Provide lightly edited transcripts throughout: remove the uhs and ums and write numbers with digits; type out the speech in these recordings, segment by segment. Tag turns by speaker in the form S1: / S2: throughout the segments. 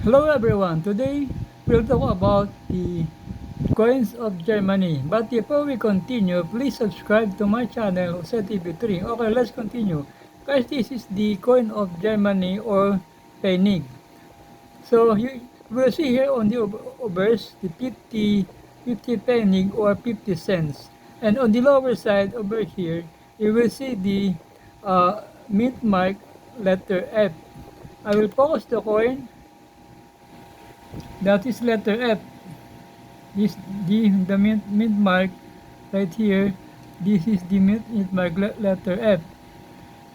S1: Hello everyone, today we'll talk about the coins of Germany. But before we continue, please subscribe to my channel, Jose TV3. Okay, let's continue. Guys, this is the coin of Germany or Pfennig. So you will see here on the obverse the 50 Pfennig or 50 cents. And on the lower side over here, you will see the mint mark letter F. I will focus the coin. That is letter F. This the mint mark right here. This is the mint mark letter F.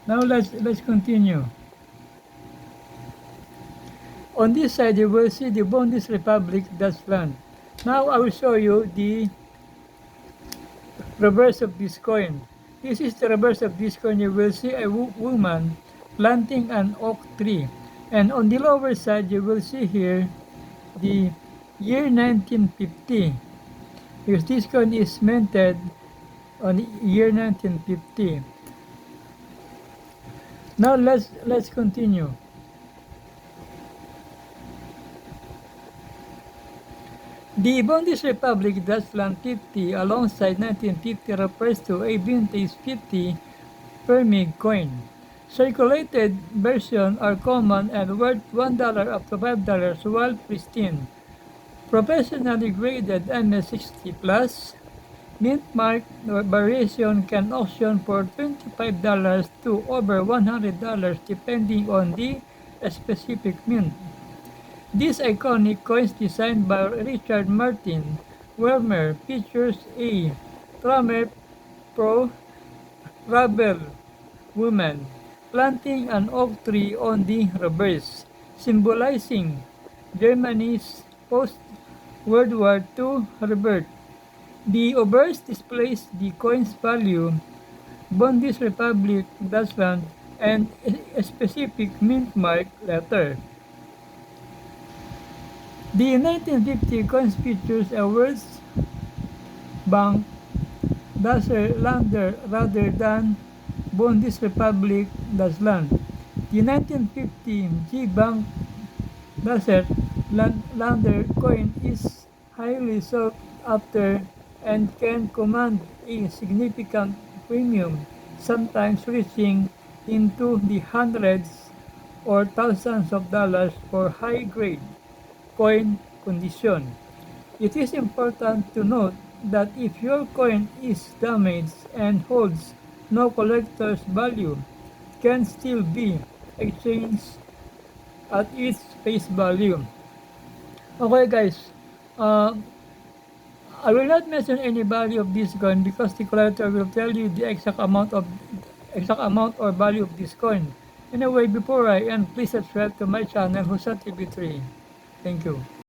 S1: Now let's continue. On this side you will see the Bundesrepublik Deutschland. Now I will show you the reverse of this coin. This is the reverse of this coin. You will see a woman planting an oak tree. And on the lower side you will see here the year 1950, because this coin is minted on the year 1950. Now let's continue. The Bundesrepublik Deutschland 50 alongside 1950 refers to a vintage 50 Pfennig coin. Circulated versions are common and worth $1 up to $5 while pristine. Professionally graded MS60 Plus mint mark variation can auction for $25 to over $100 depending on the specific mint. These iconic coins designed by Richard Martin Werner features a Traumer Pro Rabel woman planting an oak tree on the reverse, symbolizing Germany's post-World War II rebirth. The obverse displays the coin's value, Bundesrepublik Deutschland, and a specific mint mark letter. The 1950 coins features a World Bank Lander rather than Bundesrepublik Deutschland. The 1950 G-Bank Lander coin is highly sought after and can command a significant premium, sometimes reaching into the hundreds or thousands of dollars for high-grade coin condition. It is important to note that if your coin is damaged and holds no collector's value, it can still be exchanged at its face value. Okay guys, I will not mention any value of this coin because the collector will tell you the exact amount or value of this coin. Anyway, before I end, please subscribe to my channel, Jose TV3. Thank you.